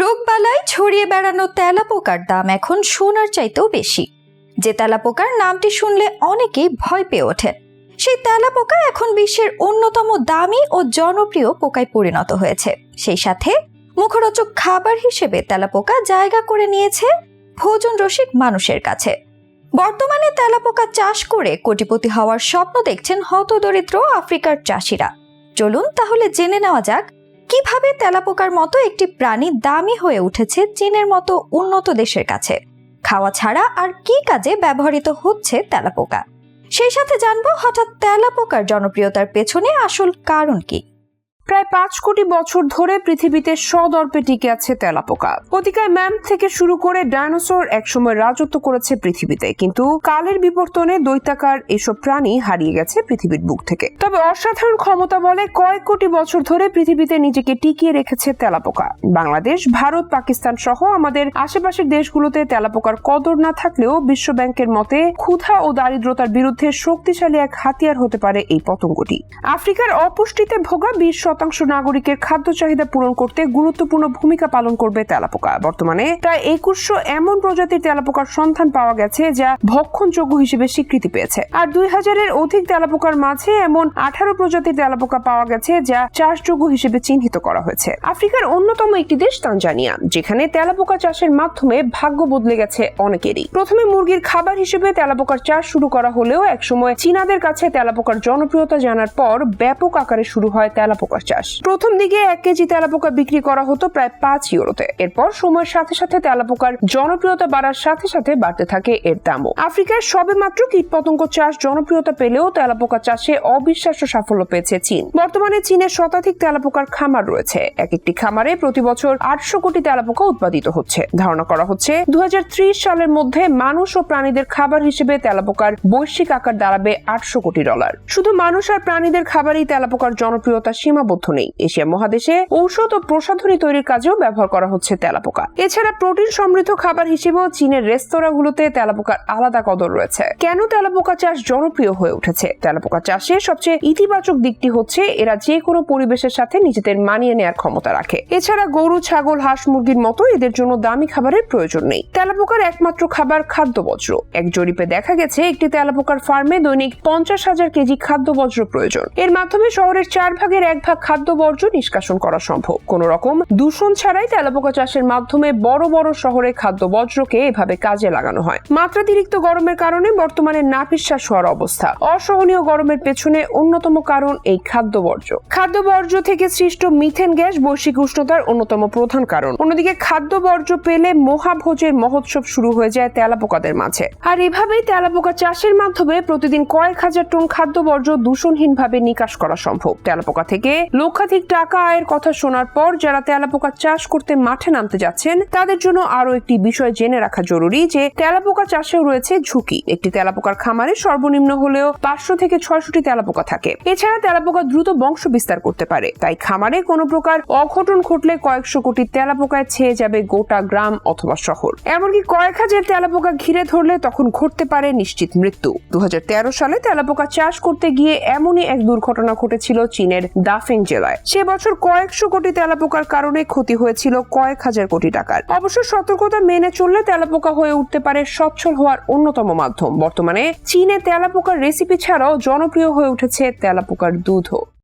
রোগবালাই ছড়িয়ে বেড়ানো তেলাপোকার দাম এখন সোনার চাইতেও বেশি। যে তেলাপোকার নামটি শুনলে অনেকেই ভয় পেয়ে ওঠেন, সেই তেলাপোকা এখন বিশ্বের অন্যতম দামি ও জনপ্রিয় পোকায় পরিণত হয়েছে। সেই সাথে মুখরোচক খাবার হিসেবে তেলাপোকা জায়গা করে নিয়েছে ভোজন রসিক মানুষের কাছে। বর্তমানে তেলাপোকা চাষ করে কোটিপতি হওয়ার স্বপ্ন দেখছেন হতদরিদ্র আফ্রিকার চাষিরা। চলুন তাহলে জেনে নেওয়া যাক কিভাবে তেলাপোকার মতো একটি প্রাণী দামি হয়ে উঠেছে চীনের মতো উন্নত দেশের কাছে। খাওয়া ছাড়া আর কি কাজে ব্যবহৃত হচ্ছে তেলাপোকা, সেই সাথে জানবো হঠাৎ তেলাপোকার জনপ্রিয়তার পেছনে আসল কারণ কি। প্রায় 5 কোটি বছর ধরে পৃথিবীতে সদর্পে টিকে আছে তেলাপোকা। অতিকায় ম্যামথ থেকে শুরু করে ডাইনোসর একসময় রাজত্ব করেছে পৃথিবীতে, কিন্তু কালের বিবর্তনে দৈত্যাকার এসব প্রাণী হারিয়ে গেছে পৃথিবীর বুক থেকে। তবে অসাধারণ ক্ষমতা বলে কয়েক কোটি বছর ধরে পৃথিবীতে নিজেকে টিকিয়ে রেখেছে তেলাপোকা। বাংলাদেশ, ভারত, পাকিস্তান সহ আমাদের আশেপাশের দেশগুলোতে তেলাপোকার কদর না থাকলেও বিশ্ব ব্যাংকের মতে ক্ষুধা ও দারিদ্রতার বিরুদ্ধে শক্তিশালী এক হাতিয়ার হতে পারে এই পতঙ্গটি। আফ্রিকার অপুষ্টিতে ভোগা 20% নাগরিকের খাদ্য চাহিদা পূরণ করতে গুরুত্বপূর্ণ ভূমিকা পালন করবে তেলাপোকা। বর্তমানে প্রায় 2100 এমন প্রজাতির তেলাপোকার সন্ধান পাওয়া গেছে যা ভক্ষণযোগ্য হিসেবে স্বীকৃতি পেয়েছে, আর 2000-এর অধিক তেলাপোকার মাঝে এমন 18 প্রজাতির তেলাপোকা পাওয়া গেছে যা চাষযোগ্য হিসেবে চিহ্নিত করা হয়েছে। আফ্রিকার অন্যতম একটি দেশ তানজানিয়া, যেখানে তেলাপোকা চাষের মাধ্যমে ভাগ্য বদলে গেছে অনেকেরই। প্রথমে মুরগির খাবার হিসেবে তেলাপোকার চাষ শুরু করা হলেও একসময় চীনাদের কাছে তেলাপোকার জনপ্রিয়তা জানার পর ব্যাপক আকারে শুরু হয় তেলাপোকার চাষ। প্রথম দিকে 1 কেজি তেলাপোকা বিক্রি করা হতো প্রায় 5 ইউরোতে। এরপর সময়ের সাথে সাথে তেলাপোকার জনপ্রিয়তা বাড়ার সাথে সাথে বাড়তে থাকে এর দামও। আফ্রিকায় সবেমাত্র কীটপতঙ্গ চাষ জনপ্রিয়তা পেলেও তেলাপোকা চাষে অবিশ্বাস্য সাফল্য পেয়েছে চীন। বর্তমানে চীনে শতাধিক তেলাপোকার খামার রয়েছে। এক একটি খামারে প্রতি বছর 800 কোটি তেলাপোকা উৎপাদিত হচ্ছে। ধারণা করা হচ্ছে 2030 সালের মধ্যে মানুষ ও প্রাণীদের খাবার হিসেবে তেলাপোকার বৈশ্বিক আকার দাঁড়াবে $800 কোটি। শুধু মানুষ আর প্রাণীদের খাবারেই তেলাপোকার জনপ্রিয়তা সীমাবদ্ধ নেই। এশিয়া মহাদেশে ঔষধ ও প্রসাধনী তৈরির কাজেও ব্যবহার করা হচ্ছে তেলাপোকা। এছাড়া প্রোটিন সমৃদ্ধ খাবার হিসেবেও চীনের রেস্তোরাঁগুলোতে তেলাপোকার আলাদা কদর রয়েছে। কেন তেলাপোকা চাষ জনপ্রিয় হয়ে উঠেছে? তেলাপোকা চাষে সবচেয়ে ইতিবাচক দিকটি হচ্ছে এরা যে কোনো পরিবেশের সাথে নিজেদের মানিয়ে নেওয়ার ক্ষমতা রাখে। এছাড়া গরু, ছাগল, হাঁস, মুরগির মতো এদের জন্য দামি খাবারের প্রয়োজন নেই। তেলাপোকার একমাত্র খাবার খাদ্য বজ্র। এক জরিপে দেখা গেছে একটি তেলাপোকার ফার্মে দৈনিক 50,000 কেজি খাদ্য বজ্র প্রয়োজন। এর মাধ্যমে শহরের 4 ভাগের 1 ভাগ খাদ্য বর্জ্য নিষ্কাশন করা সম্ভব। কোন রকম দূষণ ছাড়াই তেলাপোকা চাষের মাধ্যমে বড় বড় শহরে খাদ্য বর্জ্যকে এভাবে কাজে লাগানো হয়। মাত্রাতিরিক্ত গরমের কারণে বর্তমানে নাভিশ্বাস হওয়ার অবস্থা। অসহনীয় গরমের পেছনে অন্যতম কারণ এই খাদ্য বর্জ্য। খাদ্য বর্জ্য থেকে সৃষ্ট মিথেন গ্যাস বৈশ্বিক উষ্ণতার অন্যতম প্রধান কারণ। অন্যদিকে খাদ্য বর্জ্য পেলে মহাভোজের মহোৎসব শুরু হয়ে যায় তেলাপোকাদের মাঝে। আর এভাবেই তেলাপোকা চাষের মাধ্যমে প্রতিদিন কয়েক হাজার টন খাদ্য বর্জ্য দূষণহীনভাবে নিকাশ করা সম্ভব। তেলাপোকা থেকে লক্ষাধিক টাকা আয়ের কথা শোনার পর যারা তেলাপোকা চাষ করতে মাঠে নামতে যাচ্ছেন তাদের জন্য আরো একটি বিষয় জেনে রাখা জরুরি যে তেলাপোকা চাষেও রয়েছে ঝুঁকি। একটি তেলাপোকার খামারে সর্বনিম্ন হলেও 500 থেকে 600টি তেলাপোকা থাকে। এছাড়া তেলাপোকা দ্রুত বংশ বিস্তার করতে পারে, তাই খামারে কোনো প্রকার অঘটন ঘটলে কয়েকশো কোটি তেলাপোকায় ছেয়ে যাবে গোটা গ্রাম অথবা শহর। এমনকি কয়েক হাজার তেলাপোকা ঘিরে ধরলে তখন ঘটতে পারে নিশ্চিত মৃত্যু। 2013 সালে তেলাপোকা চাষ করতে গিয়ে এমনই এক দুর্ঘটনা ঘটেছিল চীনের দাফেং জেলায়। সে বছর কয়েকশো কোটি তেলাপোকার কারণে ক্ষতি হয়েছিল কয়েক হাজার কোটি টাকার। অবশ্য সতর্কতা মেনে চললে তেলাপোকা হয়ে উঠতে পারে সচ্ছল হওয়ার অন্যতম মাধ্যম। বর্তমানে চীনে তেলাপোকার রেসিপি ছাড়াও জনপ্রিয় হয়ে উঠেছে তেলাপোকার দুধও।